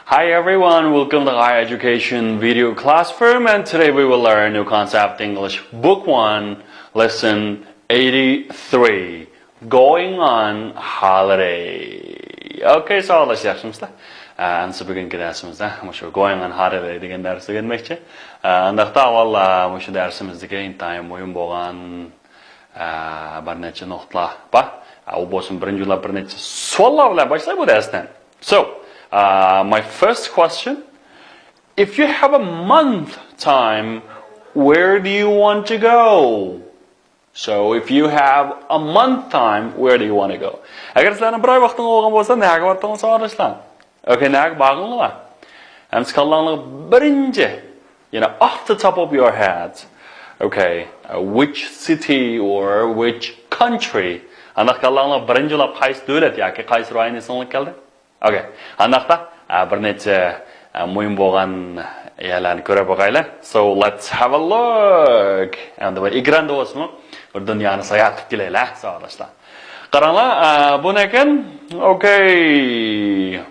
Hi everyone, welcome to Higher Education Video Classroom, and today we will learn New Concept English Book 1, Lesson 83, Going on Holiday. Okay, so let's start. Ansı bugünkü dersimizde Going on Holiday degan darsga gelmekçi. Andaqda avval şu dersimizdeki intayim muhim bo'lgan bir necha nuqtalar bor. U bo'lsin birinchi yo'lab bir necha savollar bilan boshlaymiz bu darsdan. So, my first question, if you have a month time, where do you want to go? So, if you have a month time, where do you want to go? Agar sizlarning bir oy vaqtingiz bo'lgan bo'lsa, nega borsangiz so'rashlar. Okay, nega bag'inglar? Hamsi kallangiz birinchi, off the top of your head, okay, which city or which country? Anaq kallangiz birinchi yo'lab qaysi davlat yoki qaysi rayonni eslab keldi? Okay, anaqda bir necha muhim bo'lgan yerlarni ko'rib boqaylik. So let's have a look. Endi bir ekranda bo'lsin, bir dunyoni sayohat qilib kelaylik, so'rashlar. Qaranglar, buni ekan, okay.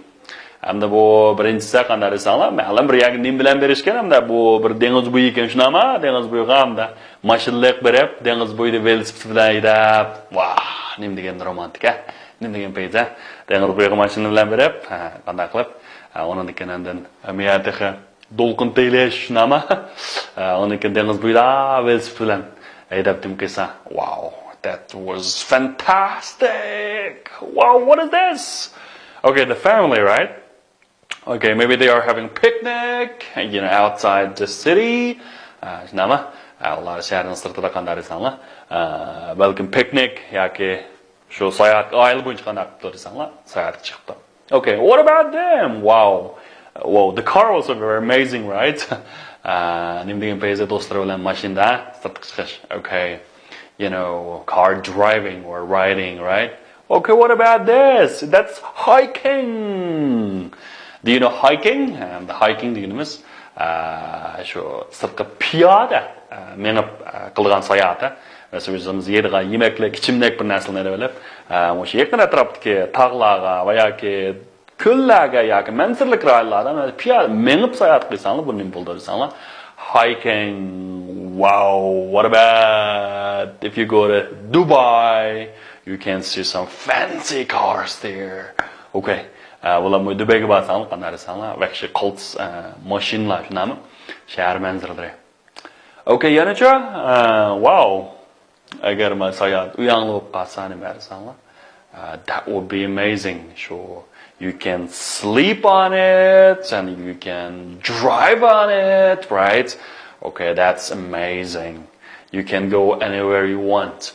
Hamda bu birinchisi qanday desanglar, ma'lum bir yoki nim bilan berishgan, hamda bu bir dengiz bo'yi ekan, shunami? Dengiz bo'yi hamda mashinalik berib, dengiz bo'yida velosiped bilan haydab, vah, nim degan romantik, nim degan paytda dengiz bo'yiga mashina bilan berib, qanday qilib, onun ekandan amiyatiga dolqin teylash, shunami? Onun ekan dengiz bo'yida velosiped bilan haydab dim kelsa, wow, that was fantastic. Wow, what is this? Okay, the family, right? Okay, maybe they are having picnic, outside the city. Nama, Allah shaharning sirtida qanday desanglar, balkim picnic yoki shu sayohat oila bo'yicha qanday qilib desanglar, sayohatga chiqibdi. Okay, what about them? Wow, the car was very amazing, right? Nim degan payzda do'stlar bilan mashinada sirtga chiqish. Okay, car driving or riding, right? Okay, what about this? That's hiking. Do you know hiking? The hiking deganimiz shu sirtqa piyoda menib qilgan sayohat. Masalan, o'zimiz yeydigan yemaklar, ichimlik bir narsalarni olib, o'sha yaqin atrofdagi tog'larga va yoki ko'llarga yoki manzillik rayonlardan piyoda menib sayohat qilsanglar, buni nima bo'ldi desanglar, hiking. Wow, what about if you go to Dubai? You can see some fancy cars there. Okay. Ular Dubayga borsanglar, qanday desanglar, vahshiy Colts mashinalar, shunami? Shahar manzaralari. Okay, yanacha, wow. Agar men sayohat uyangli bo'lib qolsa, nima desanglar? That would be amazing. Sure. You can sleep on it and you can drive on it, right? Okay, that's amazing. You can go anywhere you want.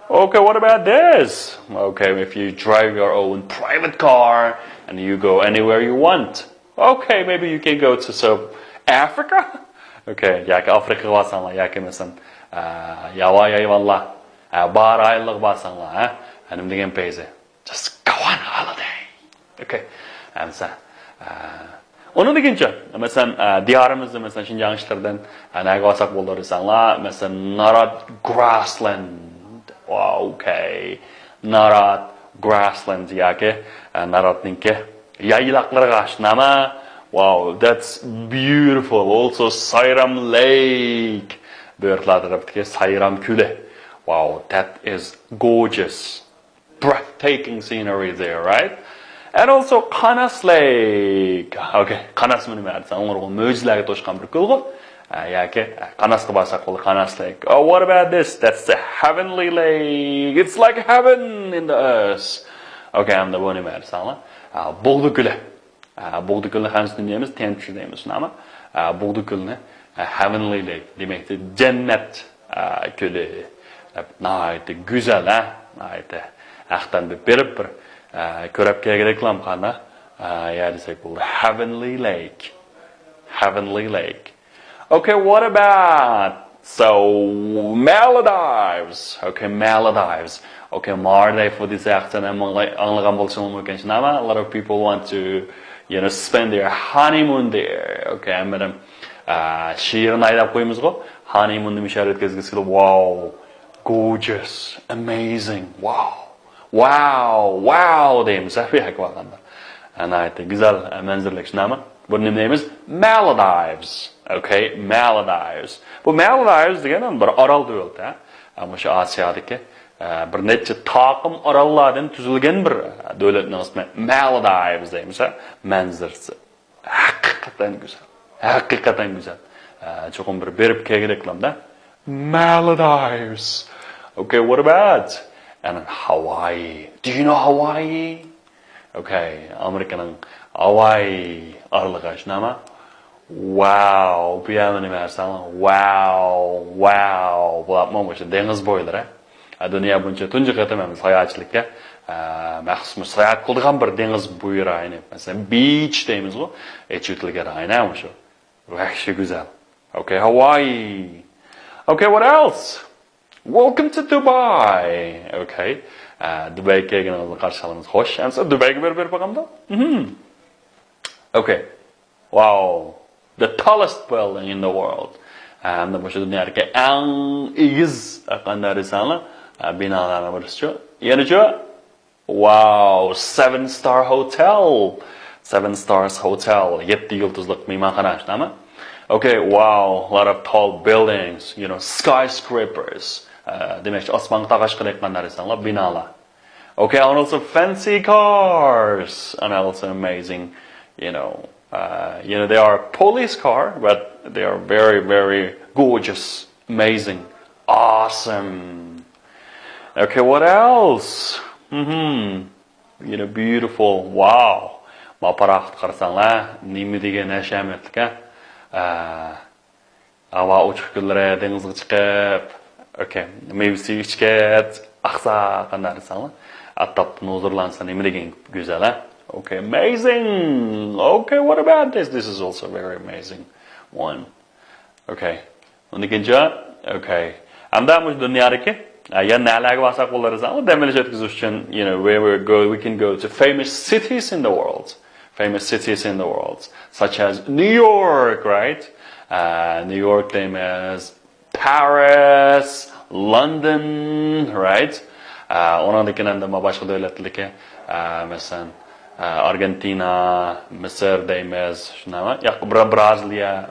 Okay, what about this? Okay, if you drive your own private car and you go anywhere you want. Okay, maybe you can go to Africa. Okay, yoki Afrikaga borsanglar, yoki masalan, yovvoyi hayvonlar, bar ayliq borsanglar, nima degan payzi. Just go on holiday. Okay. Amsa Onu degincha, masalan, diyorimizda masalan Shinjang ishlardan naga olsak bo'ldi desanglar, masalan, Narot grassland. Okay. Narot grassland yoki Narotningki yaylaqlarga shnama. Wow, that's beautiful. Also Sayram Lake. Buyurtlardagi Sayram Kuli. Wow, that is gorgeous. Breathtaking scenery there, right? And also Qanas Lake. Okay, Qanas nima desam, ularga mo'jizalarga to'shqan bir ko'lg'i. Yoki Qanasga borsak bo'ladi, Qanas Lake. Oh, what about this? That's the heavenly lake. It's like heaven in the earth. Okay, hamda bu nima desanglar? Bug'di ko'li. Bug'di ko'lni ham deymiz, tenchi deymiz, shunami? Bug'di ko'lni heavenly lake demakdir, jannat ko'li. Nihoyatda go'zal, nihoyatda aqdan berib bir ko'rib kelgan reklam qana, desak bo'ldi, heavenly lake. Heavenly lake. Okay, what about Maldives? Okay, Maldives. Okay, Maldives for this afternoon, anglagan bo'lsangiz mumkin, shunami? A lot of people want to, spend their honeymoon there. Okay, madam, she'rni aydab qo'yamiz-ku, honeymoonni misharat o'tkazgisi kelib, wow, gorgeous, amazing, wow. Wow, wow deymiz. Bir hak vaqanda. Anaytı güzel manzaralik şunama. Bunun neyimiz? Maldives. Okay, Maldives. Bu Maldives degenen bir oral dövlət, ha. Ama şu Asiyadaki bir neçe takım orallardan tüzülgen bir dövlətnin ismi Maldives deymiz, ha. Manzarası hakikaten güzel. Hakikaten güzel. Çoğun bir berip kelgideklam da. Maldives. Okay, what about? And Hawaii. Do you know Hawaii? Okay, Amerika'nın Hawaii arlığı şunama. Wow, bir yandan mesela. Wow, wow. Bu yapmamış deniz boyları. Dünya boyunca tuncu katamamız hayatçılıkta. Məxsus sayat kıldığım bir deniz boyu rayını. Mesela beach deyimiz o. Eçütülge rayını ama şu. Vahşi güzel. Okay, Hawaii. Okay, what else? Welcome to Dubai. Okay. Dubai'ye geldiğinizde karşılamamız hoş. Yani Dubai'ye bir bakalım. Okay. Wow. The tallest building in the world. Hem de bu dünyadaki en iyiz akanda risalı binalarına birisi. Yani şu. Wow. 7-star hotel. 7 stars hotel. 7 yıldızlık mimar ama. Okay, wow, a lot of tall buildings, you know, skyscrapers. Demek asman tağaş kılayıklanlar insanlar, binalar. Okay, and also fancy cars, and also amazing, you know, they are police car, but they are very, very gorgeous, amazing, awesome. Okay, what else? You know, beautiful, wow. Ma paraqt qarsanlar, nimi degan hashamatlik. Hava uçuq günlere denizga chiqib, okay, mevsi ichkat, aqsa qanday sanlar. Atap nozurlansa nima degan go'zal, ha? Okay, amazing. Okay, what about this? This is also very amazing one. Okay. Ondikincha, okay. Hamda mush dunyodagi yana nalarga vasaq bo'larsan, demalish o'tkazish uchun, you know, where we can go to famous cities in the world. Famous cities in the world, such as New York, right? New York, famous, Paris, London, right? Onun dışında da başka devletlerke, mesela Argentina, Mısır deyimiz, şuna ya Brezilya,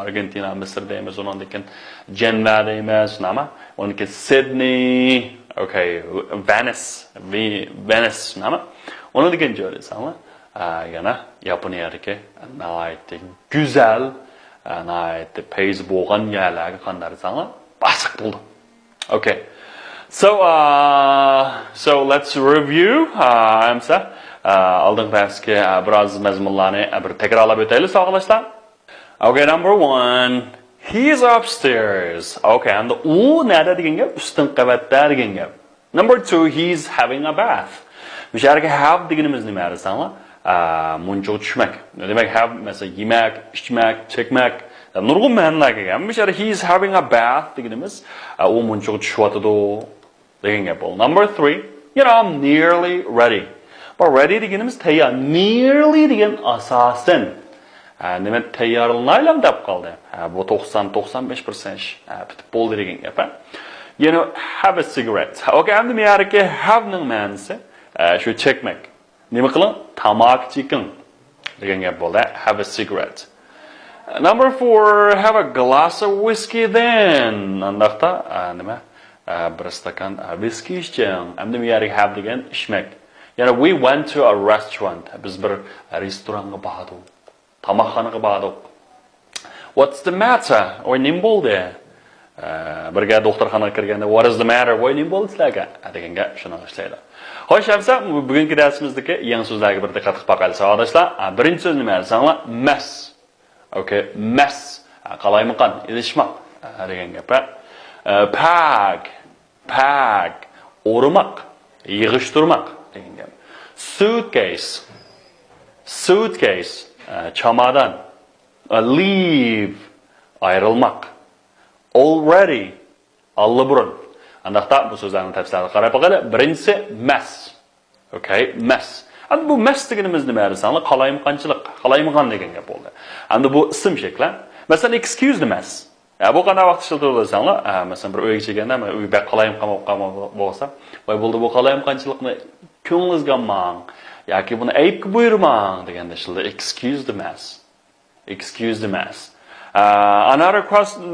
Argentina, Mısır deyimiz, onun dışında Cenva deyimiz, şuna onun dışında Sydney, okay, Venice, şuna onun dışında öyle sana. Yana Japonya'daki nayet güzel, nayet pace boğan yerlerge kanları sana basık buldu. Okay. So let's review. Amsa aldığım derski biraz mezmunlarını bir tekrarlayıp ötelim arkadaşlar. Okay, number 1. He's upstairs. Okay, and o nerede degen gap? Üstün kavatda degen gap. Number 2, he's having a bath. Müşareke have degenimiz nima sana? Muncuq tushmak. Demak, have mesela yemek, içmek, çekmek. Nurg'un ma'nolarga kelgan. Mishara he's having a bath deganimiz, u muncuq tushyotidi degan gap bo'ldi. Number 3, you know, I'm nearly ready. Bu ready deganimiz tayyor. Nearly degan asosan nima tayyorlanaylam deb qoldi. Bu 90-95% bitib bo'ldi degan gap. You know, have a cigarette. Okay, endi men yerga have ning ma'nosi shu chekmak. Nima qiling? Tamak cheking degan gap bo'ldi. Have a cigarette. Number 4, have a glass of whiskey then. Andaqda nima? Bir stakan whiskey iching. Endi men yerga have degan ichmak. Yani we went to a restaurant. Biz bir restoranga bordik. Tamakxonaga bordik. What's the matter? Oy nim bo'ldi? Birga doktorxonaga kirganda what is the matter? Voy nim bo'ldi sizlarga? Deganga shuni ishlaydi. Xo'sh, hamsa bugungi darsimizdagi yangi so'zlarga bir diqqat qilib boqaylik arkadaşlar. Birinchi so'z nima desanglar? Mess. Okay, mess. Qalaymiqan, ilishmoq degan gap. Pack, o'rimaq, yig'ishtirmoq degan gap. Suitcase, chamadan. Leave, ayrilmoq. Already, allaburun. Andaqda bu so'zlarning tafsilotini qarab boqaylik. Birinchisi mess. Okay, mess. Endi bu mess deganimiz nima desanglar? Qalaymiqanchilik, qalaymiqan degan gap bo'ldi. Endi bu ism shakli. Masalan, excuse the mess. Bu qanday vaqt ishlatib o'lasanglar, masalan bir uyga kelganda, men uyda qalayim qamab bo'lsa, voy bo'ldi bu qalayim qanchiliqni ko'nglingizga olmang yoki buni ayibga buyurmang deganda shilda excuse the mess. Excuse the mess. Another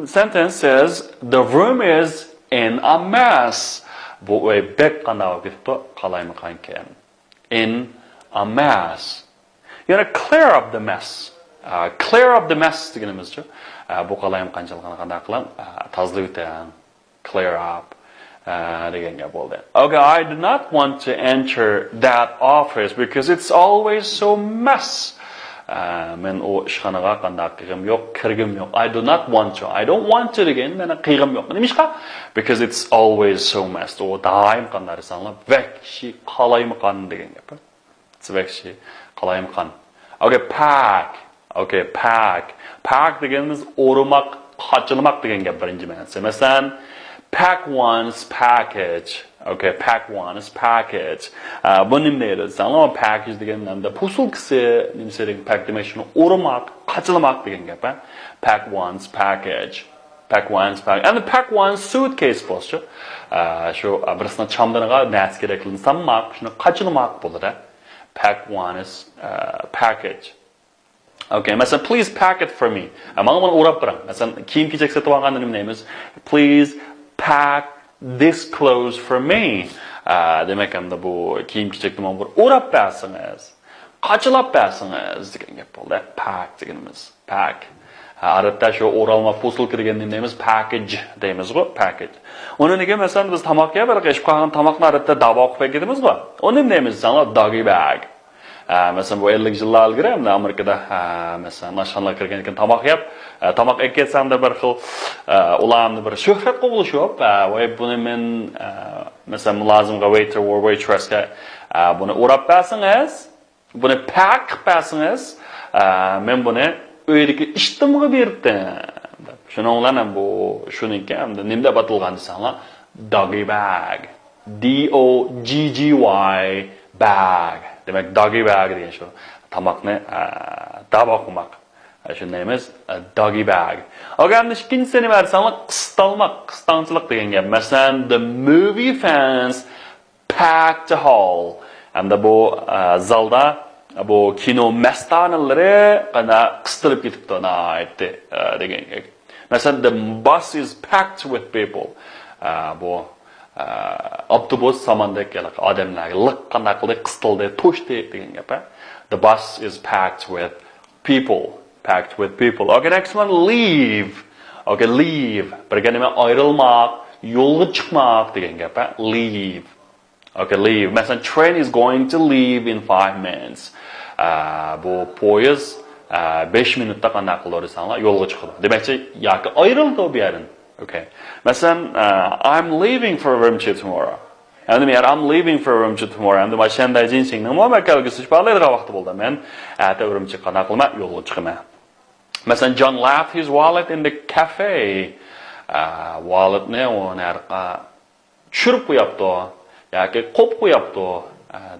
sentence says the room is in a mess. Bu uy bek qanday ketibdi, qalayim qanken. In a mess. You know, clear up the mess. Clear up the mess deganimizcha. Bu qalayim qanchaliqni qanday qilam? Tozalab o'tang. Clear up. Degan gap bo'ldi. Okay, I do not want to enter that office because it's always so mess. Men o ishxonaga qanday qilgim yo'q, kirgim yo'q. I do not want to. I don't want to degan meni qilgim yo'q. Nimishqa? Because it's always so mess. O doim qanday desanglar, vekshi qalayim qan degan gap. It's vekshi qalayim qan. Okay, pack. Okay, pack. Pack deganimiz o'rimaq, qochilmoq degan gap birinchi ma'nosi. Masalan, pack one's package. Okay, pack one's package. Bu nima deydi? Sanal package deganlarda pusulkisi nimasi degan pack demak shuni o'rimaq, qochilmoq degan gap. Pack one's package. Pack one's package. And the pack one's suitcase bo'lsa, shu birisini chamdanaga nas kerakligini sanmoq, shuni qochilmoq bo'ladi. Pack one's package. Okay, masalan, please pack it for me. Mana buni o'rab turing. Masalan, kiyim-kechak sotib olganda nima deymiz? Please pack this clothes for me. Demak hamda bu kiyim-kechakni mana bir o'rab bersangiz, qochilab bersangiz degan gap bo'ldi. Pack deganimiz. Pack. Arabda shu o'ralma posilka degan nima deymiz? Package deymiz-ku, package. Uni nega masalan biz tomoqqa bir qishib qolgan tomoqni arabda daboq qilib ketdimizku? Uni nima deymiz? Sanlar doggy bag. Mesela bu 50 yıllar ilgari Amerikada mesela nashonlar kirgan ekan tomoq yeb, tomoq ekketsanda bir xil ularni bir shuhrat qo'g'ilishib, va buni men mesela mulozimga waiter or waitressga buni o'rab bersangiz, buni pack qilib bersangiz, men buni uydagi ishtimga berdim. Shuningdan ham bu shuniki hamda nimda batilgan desanlar, doggy bag. D O G G Y bag. Demek doggy bag degan shu. Tomoqni daboq qilmoq. Shunday emas, doggy bag. Agar ikkinchisi nima desanlar, qistalmoq, qistonchilik degan gap. Masalan, the movie fans packed the hall. Hamda bu zalda bu kino mastanalari qana qistilib ketibdi, aytdi degan gap. Masalan, the bus is packed with people. Bu avtobus samandek odamlar liq qanday qildi qistildi to'shdi degan gap. The bus is packed with people. Packed with people. Okay, next one, leave. Okay, leave. Birga nima ayrilmoq, yo'lga chiqmoq degan gap. Leave. Okay, leave. Masalan, train is going to leave in 5 minutes. Bu poyezd 5 minutda qanday qildi desanlar, yo'lga chiqdi. Demakchi, yoki ayrildi bu yerdan. Okay. Masalan, I'm leaving for Urumqi tomorrow. Endi men I'm leaving for Urumqi tomorrow. Endi mashanda jinsingni mo'makalga sishparlaydigan vaqti bo'ldi. Men ata Urumqi qanday qilma, yo'lga chiqaman. Masalan, John left his wallet in the cafe. Walletni o'narqa tushirib qo'yapti yoki qo'yib qo'yapti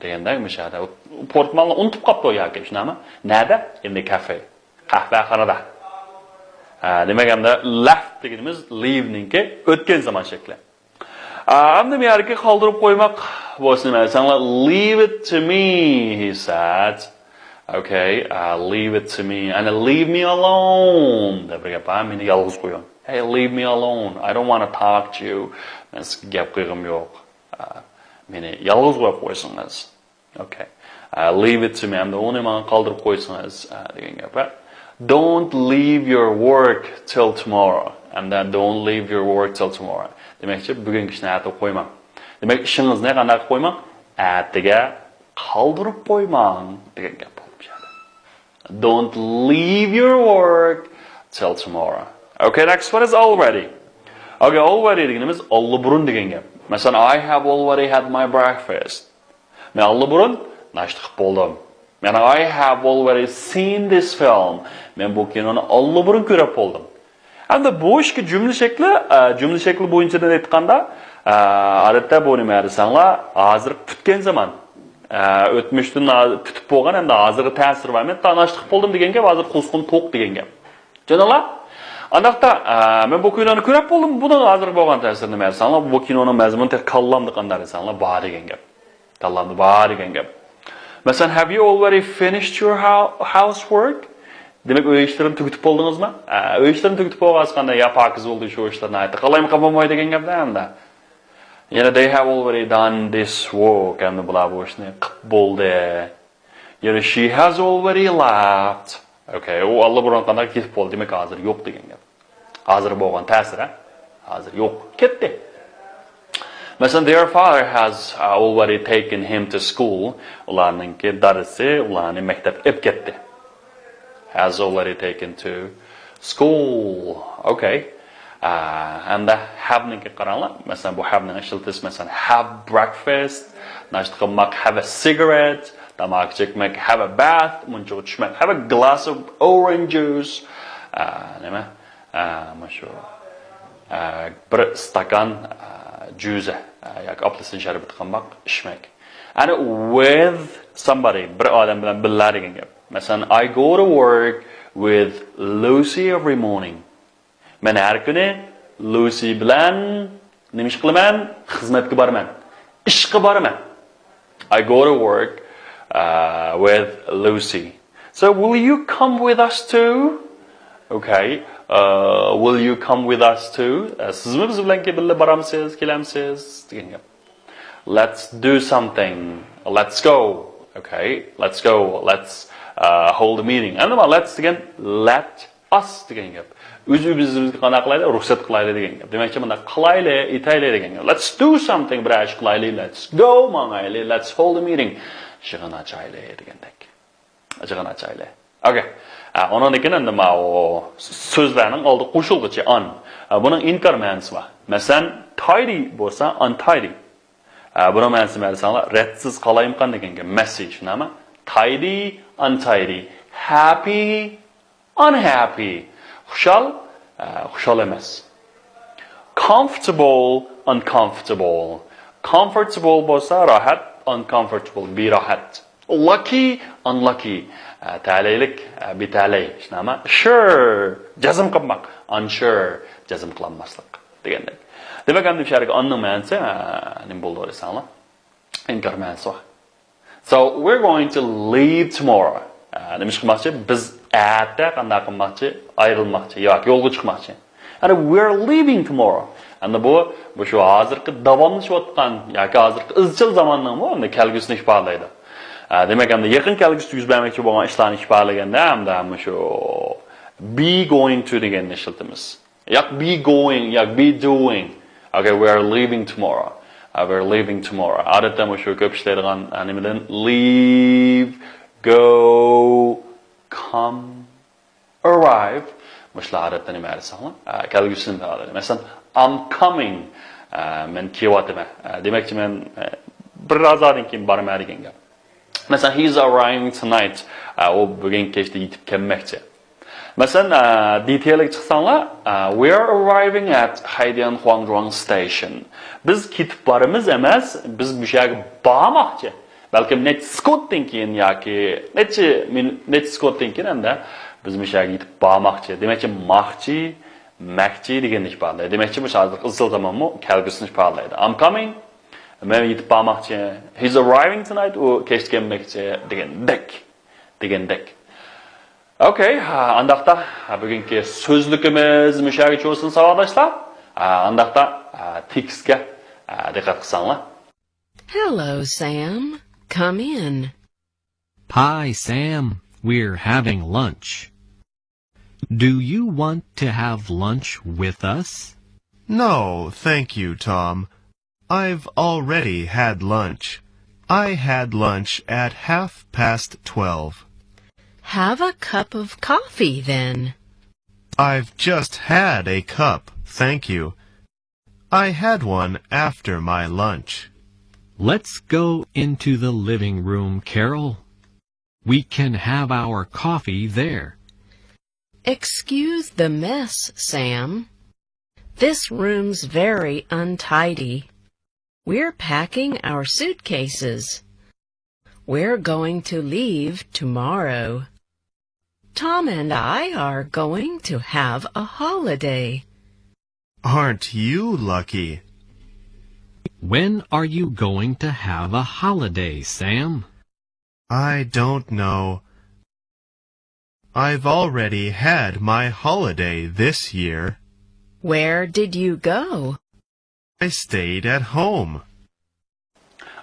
deganda mishada. Portmonni unutib qolibdi yoki shunami? Nada? In the cafe. Qahvaxonada. Demek hamda left deganimiz leave ningki o'tgan zaman shakli. Hamda men yerga qoldirib qo'ymoq bo'lsin demasanglar, leave it to me, he said. Okay, leave it to me and leave me alone. Deb gap, meni yolg'iz qo'ying. Hey, leave me alone. I don't want to talk to you. Men gap qilgim yo'q. Meni yolg'iz qo'yib qo'ysangiz. Okay. Leave it to me. Hamda uni menga qoldirib qo'ysangiz degan gap. Don't leave your work till tomorrow. And then don't leave your work till tomorrow. Demakchi, bugungi ishni atib qo'ymang. Demak, ishingizni qanday qilib qo'ymang? Atiga qoldirib qo'ymang degan gap bo'lib chiqadi. Don't leave your work till tomorrow. Okay, next one is already. Okay, already deganimiz oldinburun degan gap. Masalan, I have already had my breakfast. Men oldinburun nashta qilib bo'ldim. Yani I have already seen this film. Men bu kinoni oldinburun ko'rib bo'ldim. Endi bu ishki jumla shakli bo'yicha aytganda, odatda bu nima desanglar, hozir kutgan zaman. O'tmishdan kutib bo'lgan, endi hozirgi ta'sir va men tanishib bo'ldim degan gap, hozir qo'sqim to'q degan gap. Janolar, Andaqda men bu kinoni ko'rib bo'ldim. Buni hozir bo'lgan ta'sirini bersanlar, bu kinoning mazmuni tek kallamda qanday desanlar, bor degan gap. Kallamda bor degan gap. Masalan, have you already finished your housework? Demek uy ishlarini tugatib bo'ldingizmi? Uy ishlarini tugatib bo'lg'azganda ya pokiz bo'ldi shu ishlarni aytdi. Qalaymi qilmay degan gapda hamda. Yana they have already done this work and bular bu ishni qilib bo'ldi. Yana she has already left. Okay, u Allah burun qanday ketib bo'ldi, demak hozir yo'q degan gap. Hozir bo'lgan ta'sir, hozir yo'q, ketdi. Masalan, their father has already taken him to school. Ularningki darsi, ularni maktabga olib ketdi. Has already taken to school. Okay. And the havningki qaranglar. Masalan, bu havning ishiltisi masalan have breakfast, nashta qilmak have a cigarette, tamak chekmak have a bath, muncha tushmak have a glass of orange juice. Nima? Mashu bir stakan juice yoki apelsin sharbati qilmak, ichmak. And with somebody, bir odam bilan birga degan gap. Masalan, I go to work with Lucy every morning. Men har kuni Lucy bilan nima ish qilaman? Xizmatga boraman. Ishga boraman. I go to work with Lucy. So will you come with us too? Okay. Will you come with us too? Sizmi biz bilan birga boramsiz, kelamsiz degan gap. Let's do something. Let's go. Okay. Let's go. Let's hold a meeting. And let's again let us degan gap. O'zimizga qana qilaylik, ruxsat qilaylik degan gap. Demakchi bunda qilaylik, itaylik degan gap. Let's do something, bir ish qilaylik. Let's go, mangaylik. Let's hold a meeting. Shig'ana chaylik degandek. Shig'ana chaylik. Okay. Onun ekan nima o so'zlarning oldi qo'shilg'ichi on. Buning inkor ma'nosi bor. Masalan, tidy bo'lsa untidy. Buni ma'nosi bersanlar, redsiz qalayimqan degan gap. Messy shunami? Tidy, untidy. Happy, unhappy. Xushal, xushal emas. Comfortable, uncomfortable. Comfortable bo'lsa rahat, uncomfortable berohat. Lucky, unlucky. Talaylik, bitalay. Shunami? Sure, jazm qilmoq. Unsure, jazm qilmaslik degandek. Demak, ham sharq onning ma'nosi nima bo'ldi desanlar? Inkor ma'nosi. So, we're going to leave tomorrow. Nima qilmoqchi? Biz erta qanday qilmoqchi? Ayrilmoqchi yoki yo'lga chiqmoqchi. And we're leaving tomorrow. And bu shu hozirgi davomlashayotgan yoki hozirgi izchil zamonning bu endi kelgusini ifodalaydi. Demak, ham yaqin kelgusi yuz bermoqchi bo'lgan ishlarni ifodalaganda ham shu be going to degan ishlatamiz. Yoki be going, yoki be doing. Okay, we're leaving tomorrow. We're leaving tomorrow. Odatda shu ko'p ishlaydigan nimadan leave, go, come, arrive. Mushlar odatda nima deysizlar? Kelgusini ifodaladi. Masalan, I'm coming. Men kelyapman. Demakchi men bir ozdan keyin boraman degan gap. Masalan, he's arriving tonight. O bugun kechda yetib kelmoqchi. Masalan, detailga chiqsanglar, we are arriving at Haydian Huangzhuang station. Biz ketib boramiz emas, biz bu yerga bormoqchi. Balkim net skotdan keyin yoki net skotdan keyin hamda biz bu yerga yetib bormoqchi. Demakchi, moqchi, makchi degan ifodalaydi. Demakchi, bu hozir izchil zamonmi kelgusini ifodalaydi. I'm coming. Men yetib bormoqchi. He's arriving tonight. U kech kelmoqchi degandek. Okay, andaqda bugungi so'zligimiz mushaga cho'sin savoldoshlar. Andaqda tekstga diqqat qilsanglar. Hello, Sam. Come in. Hi, Sam. We're having lunch. Do you want to have lunch with us? No, thank you, Tom. I've already had lunch. I had lunch at 12:30. Have a cup of coffee, then. I've just had a cup, thank you. I had one after my lunch. Let's go into the living room, Carol. We can have our coffee there. Excuse the mess, Sam. This room's very untidy. We're packing our suitcases. We're going to leave tomorrow. Tom and I are going to have a holiday. Aren't you lucky? When are you going to have a holiday, Sam? I don't know. I've already had my holiday this year. Where did you go? I stayed at home.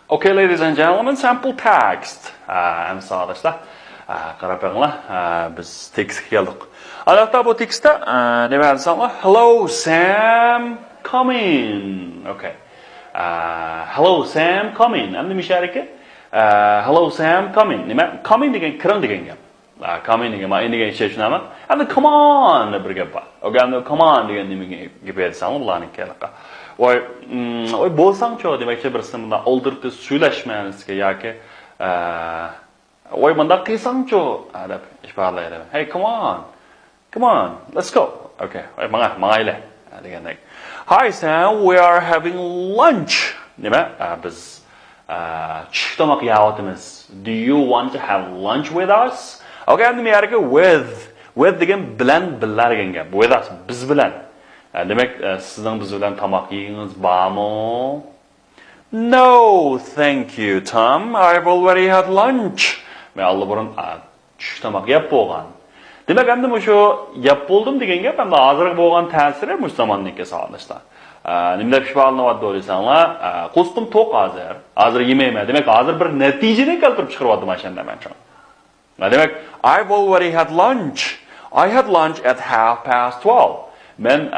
Okay, ladies and gentlemen, sample text. Emsa arkadaşlar. Qarab bakinglar. Biz tekstga keldik. Albatta bu tekstda nima yazsanlar? Hello Sam, come in. Okay. Hello Sam, come in. Endi nima shariki? Hello Sam, come in. Nima? Come in degan kiring degan gap. Come in degan ma in degan ish tushunaman. Endi come on deb bir gap bor. O'ganda come on degan nimaga gap aytsanlar bularning keliqi. Voy bo'lsang-cho demakchi birisi bundan oldirib so'ylashmanisga yoki voy bunda qilsang-cho deb ifodlaydi. Hey, come on, let's go. Okay, mangayla degandek. Hi Sam, we are having lunch. Nima? Biz tushlik tomoq yeyapmiz. Do you want to have lunch with us? Okay, endi men yerga with degan bilan billar degan gap. With us, biz bilan. Demek sizden biz bilen tamak yiyiniz bormi? No, thank you, Tom. I've already had lunch. Men allıburun tushlik tamak yep bo'lgan. Demek endi shu yep bo'ldim degan gap endi hozirgi bo'lgan ta'siri mush zamonniki sog'lashlar. Nimda pishvalnovat deysanlar, qo'stim to'q hozir. Hozir yemayman. Demek hozir bir natijani keltirib chiqaryapti mana shunda men uchun. Demek I've already had lunch. I had lunch at 12:30. Men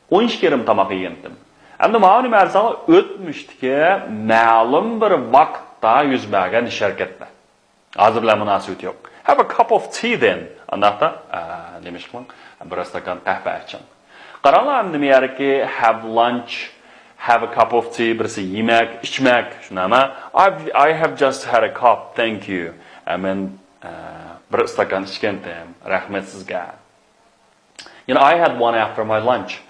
12 yarim tamoq yegandim. Endi mana nima dersanglar, o'tmishdiki ma'lum bir vaqtda yuz bergan ish harakatlar. Hozir bilan munosabati yo'q. Have a cup of tea then. Andaqda demishman, bir stakan qahva iching. Qaranglar, endi nima yerki have lunch, have a cup of tea, birisi yemak, ichmak, shunami? I have just had a cup, thank you. Men bir stakan ichgandim. Rahmat sizga. You know, I had one after my lunch.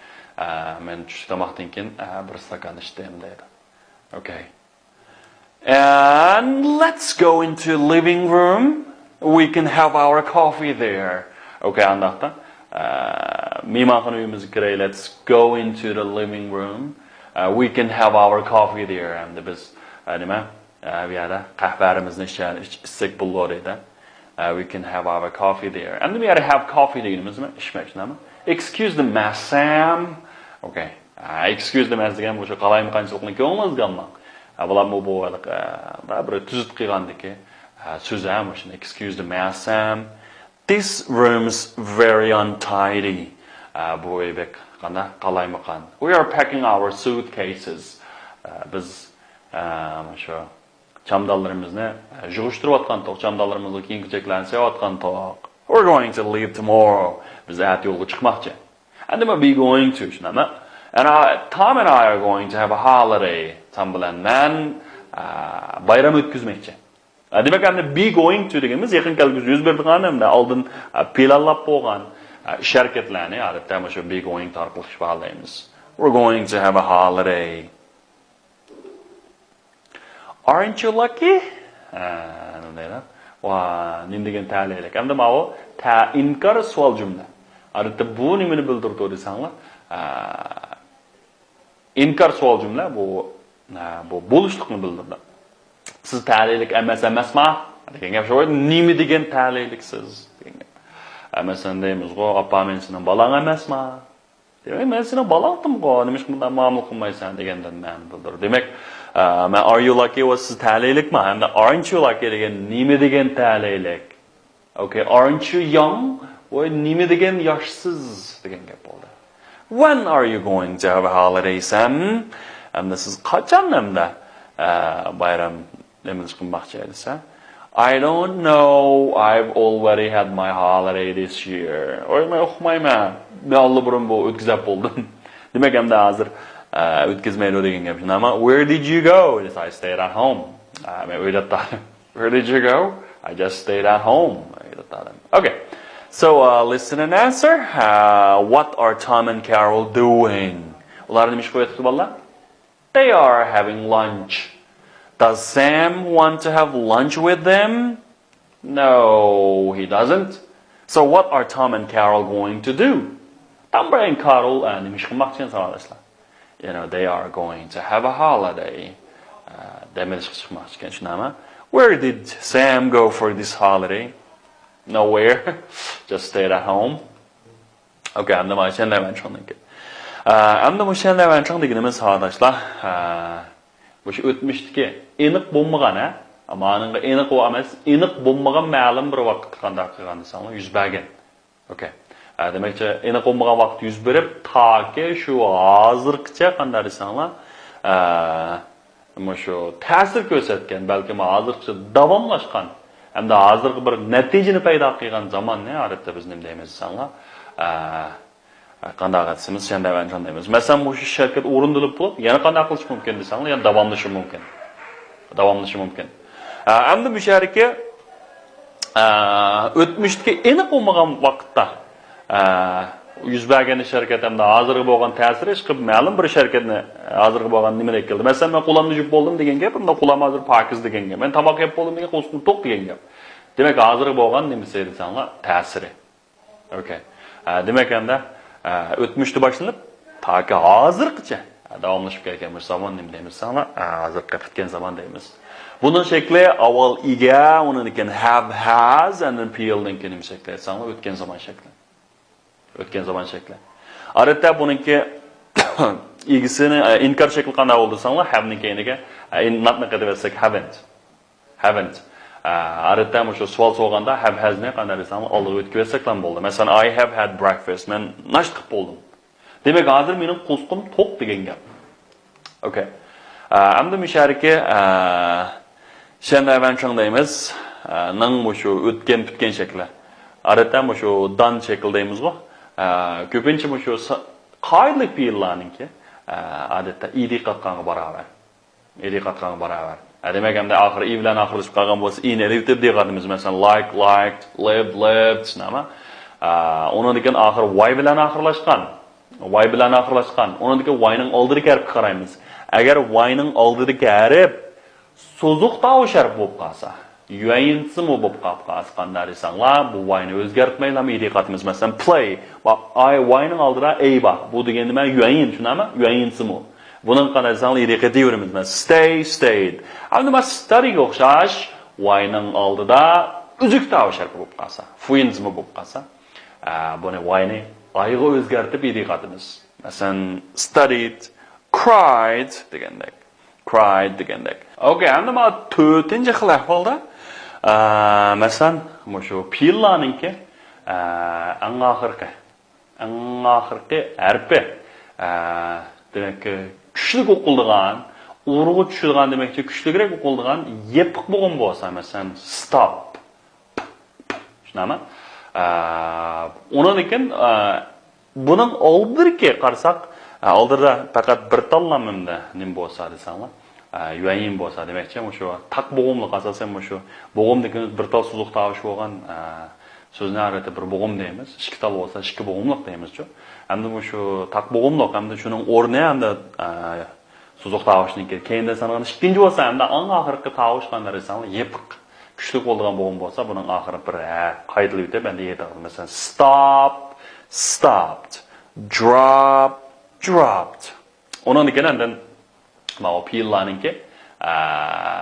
Men tushlik tomoqdan keyin bir stakan ichdim dedi. Okay. And let's go into living room. We can have our coffee there. Okay, andaqda. Mehmonxona uyimizga kiray. Let's go into the living room. We can have our coffee there. Endi biz nima? Bu yerda qahvarimizni ichsak bo'ladi. We can have our coffee there. And we have coffee deganimizmi? Ishmak shunami? Excuse the mess, Sam. Okay. Excuse the mess degan o'sha qalaymi qanchaliqni ko'ngilingizganmi? Bular bu bir tuzit qilgandiki so'z ham o'shani excuse the mess, Sam. This room's very untidy. Bu evik qana qalaymi qan. We are packing our suitcases. Biz o'sha chamdallarimizni yig'ishtirayotgan to'q, chamdallarimizni kiyim-kechaklarni sayayotgan to'q. We're going to leave tomorrow. Biz at yo'lga chiqmoqchi. And then we'll be going to, shunami? And Tom and I are going to have a holiday. Tom bilan men bayram o'tkazmoqchi. Demak, endi be going to deganimiz yaqin kelgusi yuz bergan hamda oldin planlab qo'ygan ish harakatlarni odatda o'sha be going orqali ifodalaymiz. We're going to have a holiday. Aren't you lucky? Nim degan ta'liylik. Endi mana inkor savol jumla. Odatda bu nimani bildirdi desanglar, inkor savol jumla bu bo'lishlikni bildirdi. Siz ta'liylik emasmi? Degan gap shu, nima degan ta'liyliksiz degan gap. Masalan deymiz-ku, "Appa men sening bolang emasmi?" Demak, men sening bolangdim-ku, nima bunday muomala qilmaysan degandan ma'ni bildirdi. Demak, are you lucky was siz ta'liylikmi? Hamda aren't you lucky degan nima degan ta'liylik. Okay, aren't you young? Voy nima degan yoshsiz degan gap bo'ldi. When are you going to have a holiday, Sam? Hamda siz qachon hamda bayram nimiz qilmoqchi edingiz? I don't know. I've already had my holiday this year. Oy men uqmayman. Men alliburun bu o'tkazib bo'ldim. Demak hamda hozir o'tkazmaydi degan gap shunami? Where did you go? I stayed at home. Men o'ylatdim. Where did you go? I just stayed at home. Okay. So listen and answer. What are Tom and Carol doing? Ular nima ish qilyapti bolalar? They are having lunch. Does Sam want to have lunch with them? No, he doesn't. So what are Tom and Carol going to do? Tom and Carol nimish qilmoqchi arkadaşlar. You know, they are going to have a holiday. Where did Sam go for this holiday? Nowhere. Just stayed at home. Okay, I'm the machine deganimiz arkadaşlar. Bu şu o'tmishdagi aniq bo'lmagan, amaning aniq emas, aniq bo'lmagan ma'lum bir vaqt qanday qilgan desanglar yuz bergan. Okay. Demakchi aniq bo'lmagan vaqt yuz berib, toki shu hozirgacha qanday desanglar, shu ta'sir ko'rsatgan, balki hozirgacha davomlashgan, hamda hozirgi bir natijani paydo qilgan zamonni odatda biz nima deymiz desanglar, qanday qilsamiz, shunday deymiz. Masalan, bu shirkat o'rindilib bo'lib, yana qanday qilish mumkin desanglar, yana davomlashi mumkin. Hamda bu sharika o'tmishdagi aniq bo'lmagan vaqtda yuz bergan shirkat hamda hozirgi bo'lgan ta'siri chiqib, ma'lum bir shirkatni hozirgi bo'lgan nimaga keldi. Masalan, men qo'limni yuvib bo'ldim degan gap, bunda qo'lim hozir pokiz degan gap. Men tomoq yeb bo'ldim degan qo'lim to'q degan gap. Demak, hozirgi bo'lgan nimasi desanglar, ta'siri. Okay. Demak hamda o'tmishda boshlanib, toki hozirgacha davomlashib kelgan bir zamon nima deymiz sana? Hozirga bitgan zamon deymiz. Buning shakli avval ega, undan have, has, and then feeldan keyin shakli sana o'tgan zamon shakli. O'tgan zamon shakli. Odatda buningki egisini inkor shakli qanday bo'ldi desanglar, have ning keyiniga notni qilib bersak haven't. Odatda shu savol so'raganda have has ni qanday desanglar, oldiga o'tkazib bersak ham bo'ldi. Masalan, I have had breakfast. Men nasht qilib bo'ldim. Demak, hozir mening qo'sqim to'q degan gap. Okay. Hamda mushariki shunday deymiz. Ning shu o'tgan bitgan shakli. Odatda shu done shakli deymiz-ku. Ko'pincha shu qoidalik fe'llarningki odatda id qatqanga barobar. Demak, hamda oxiri i bilan oxirlashib qolgan bo'lsa, i'ni elitib deyotimiz. Masalan, liked, lived, nima? Undan keyin oxiri y bilan oxirlashgan. Undan keyin y ning oldiga kelib qaraymiz. Agar y ning oldiga kelib so'zuq tovush harf bo'lib qolsa, yuayinsimi bo'lib qolsa, qanday desanglar, bu y ni o'zgartmaylarmi diqqatimiz. Masalan, play, y ning oldida a bor. Bu degani nima? Yuayin, shunami? Yuayinsimi? Buning qanday desanglar diqqat deyveramiz. Stayed. Ammo study ga o'xshash y ning oldida uzuk tovush harf bo'lib qolsa, fuyinsimi bo'lib qolsa, buni y ni ayga o'zgartib diqqatimiz. Masalan, studied, cried degandek. Okay, endi mana 4-chi xil ahvolda masalan, shu fe'llarningki eng oxirgi harfi demak, kuchli o'qiladigan, urg'u tushadigan demakchi, kuchliroq o'qiladigan yepiq bo'lgan bo'lsa, masalan, stop. Shunami? Undan keyin buning oldirga qarasak, oldida faqat bir tanlamimda nim bo'lsa desanglar, yuayin bo'lsa demakchi, shu taq bo'g'imlik asosan shu bo'g'imdagi bir tal so'zuq tovush bo'lgan so'zni arada bir bo'g'im deymiz. Ikki tal bo'lsa, ikki bo'g'imlik deymiz-ku. Hamda shu taq bo'g'imlik hamda shuning o'rni hamda so'zuq tovushniki keyinda sanalgan ikkinchi bo'lsa, hamda eng oxirgi tovush qanday desanglar, yepiq. Kuchli bo'lgan bo'g'im bo'lsa, buning oxiri bir qoidali deb endi aytadi. Masalan, stopped, dropped. Undan keyin mana fe'llarningki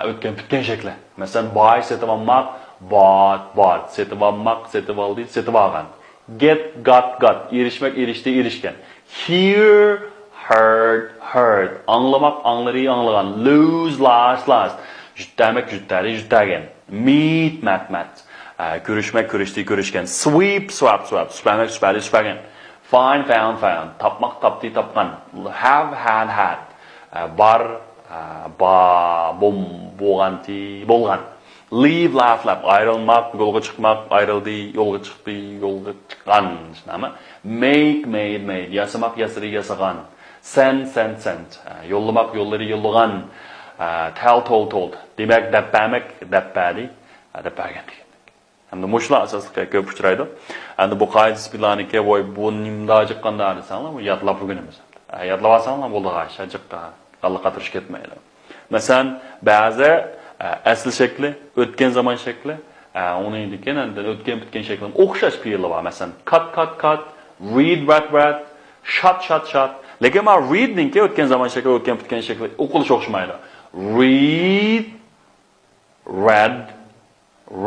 o'tgan bitgan shakli. Masalan, buy setib olmoq, bought, setib olmoq, setib oldi, setib olgan. Get, got, erishdi, erishgan. Hear, heard, anglamoq, anglagan. Lose, lost. Juttamak, juttagan. Meet, met. Ko'rishmak, ko'rishdi, ko'rishgan. Sweep, supamak, supagan. Find, found. Topmoq, topgan. Have, had. Bar, bo'lgan. Leave, laugh. Ayrılmak, yo'lga chiqmoq, ayrıldi, yo'lga chiqqan. Shunami? Make, made. Yasamoq, yasagan. Send. Yo'llamoq, yo'llagan. Tell, told. Demak, dappadi, dappagan. Hamda mushlar asosida ko'p uchraydi. Endi bu qoida bilaniki voy bu nimda chiqqanda desanglar, bu yodlab o'rganamiz. Yodlab olsanglar bo'ldi, shajiqqa qalliqqa ketmaydi. Masalan, ba'zi asl shakli, o'tgan zamon shakli, Onun diken endi o'tgan bitgan shaklim o'xshash fe'li bor. Masalan, cut, read, read, shut. Lekin men read ningki o'tgan zaman shakli, o'tgan bitgan shakli o'qilish o'xshamaydi. Read,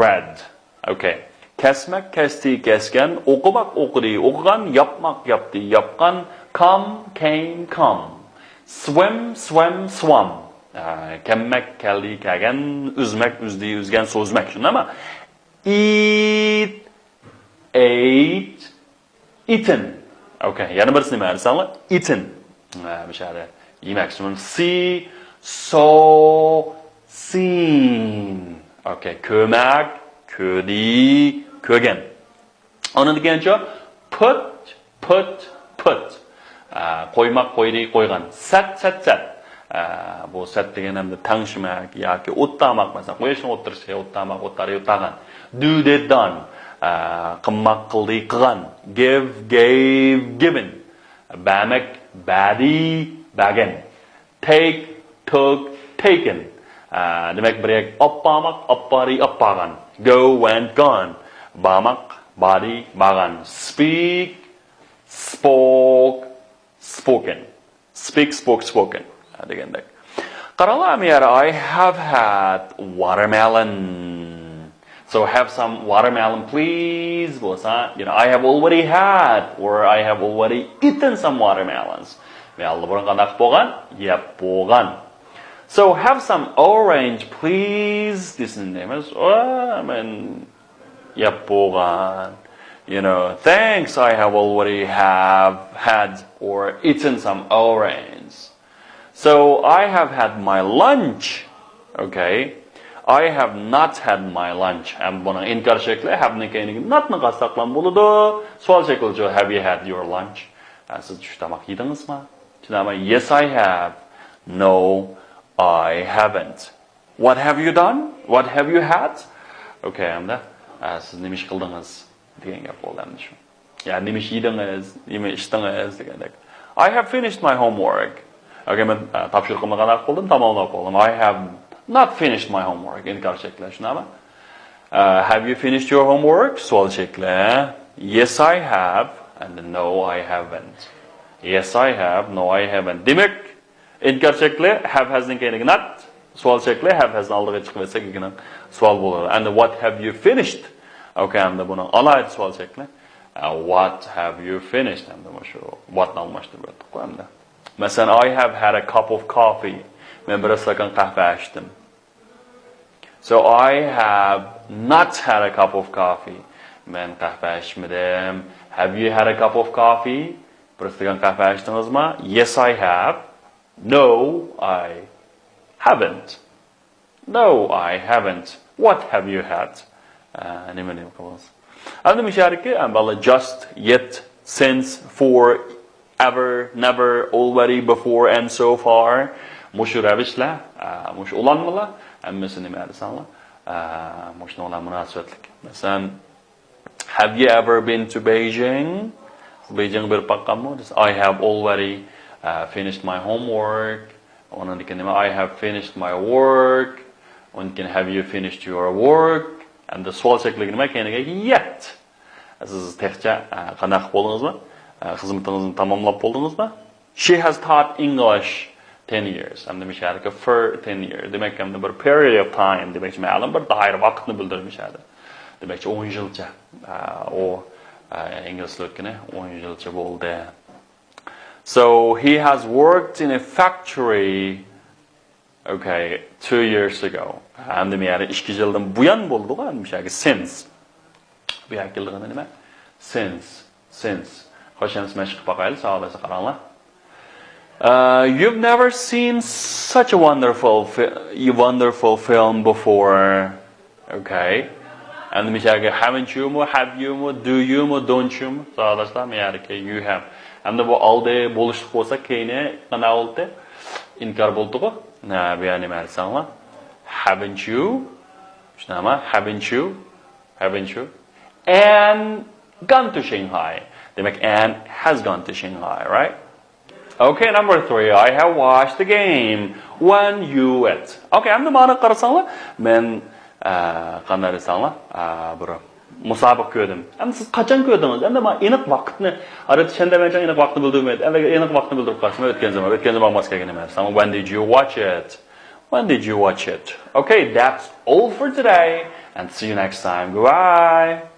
read. Okay. Kesmek, kesti, kesken, okumak, okudu, okugan, yapmak, yaptı, yapkan, come, come. Swim, swam. Kemmek, keldi, kegen, üzmek, üzdü, üzgen, sözmek. Şunu ama eat, ate, eaten. Okay, yani birisini mi arsanlar? Eaten. Bir şeyler yemek. See, saw, seen. Okay, kömek, ködi, kögen. Onun degenicha put. Koymak, koydu, koygan. Set. Bu set degen hem de tangşimak yoki o'ttamak mesela. Qo'yishni o'ttirishga o'ttamak, o'ttarib o'ttagan. Do did done. Qilmak, qildi, qilgan. Give, gave, given. Bamak, badi, bagan. Take, took, taken. Demek bir oppamak, oppari, oppagan. Go, went, gone. Bamak, body, bagan. Speak, spoke, spoken. Speak, spoken. Degandek. Qaranglar, I have had watermelon. So have some watermelon, please. I have already had, or I have already eaten some watermelons. Yep, bogan. So have some orange, please. This name is, yep, bogan. Thanks, I have already had or eaten some orange. So I have had my lunch. Okay. I have not had my lunch. And buna inkar şekli have nekeyini notni qasdaqlan buludu. Sual şekli have you had your lunch? Siz tushtamak yediniz mi? Yes, I have. No, I haven't. What have you done? What have you had? Okay, hamda siz nima ish qildingiz degan gap bo'ldi endi shu. Yani nima ish yedingiz, nima ichdingiz degandek. I have finished my homework. Okay, men topshiriqimni qanday qildim? Tamomlab qoldim. I have not finished my homework. İnkar şekli shunami? Have you finished your homework? Sual şekli. Yes, I have. And no, I haven't. Yes, I have. No, I haven't. Demek inkar şekli have has'ning keyingi not. Sual şekli have has'ning oldiga chiqib ketsa keyin sual bo'ladi. And what have you finished? Okay, endi buni alaydi sual şekli. What have you finished? Endi shu what'ni almashtirib o'tdik endi. Mesela I have had a cup of coffee. Men bir stakan kahve içtim. So I have not had a cup of coffee. Men kahve içmedim. Have you had a cup of coffee? Bir stakan kahve içtiniz mi? Yes, I have. No, I haven't. No, I haven't. What have you had? Nima deb qolamiz. Endi mishariki, just, yet, since, for, ever, never, already, before, and so far. Mush ravishlar, mush ulanmalar, hammasini nima desanlar, mushni bilan munosabatlik. Masalan, have you ever been to Beijing? Beijing bir paqqanmi? I have already finished my homework. Undan keyin I have finished my work. Undan keyin have you finished your work? And the savol shakliga nima keyiniga yet. Siz textcha qanaqa bo'ldingizmi? Xizmatingizni tamomlab bo'ldingizmi? She has taught English 10 years. Hem demiş ki for 10 years. Demek ki bir period of time. Demek ki ma'lum bir dair vaqtni bildirmiş edi. Demek ki 10 yilcha o İngiliz tilini 10 yilcha bo'ldi. So he has worked in a factory 2 years ago. Hem demek yani 2 yildan buyon bo'ldi ku demiş ki since. Bu yakilligini nima? Since. Xo'shamiz mashq qilib sağolasa qaranglar. You've never seen such a wonderful film before. Okay. And the haven't you, have you, do you, don't you? So that's that you have. And the all the bullish kosa kene kanalte inkar boltugo. Na biyani mersanla. Haven't you? Haven't you? And gone to Shanghai. They make and has gone to Shanghai, right? Okay, number 3. I have watched the game when you went. Okay, I'm the man qarasanlar. Men qanday desanglar, bir musobaqa ko'rdim. Endi siz qachon ko'rdingiz? Endi men aniq vaqtni, shunda men aniq vaqtni bildirmaydi. Endi aniq vaqtni bildirib qo'ysam o'tgan zaman emas kerak emas. When did you watch it? When did you watch it? Okay, that's all for today and see you next time. Goodbye.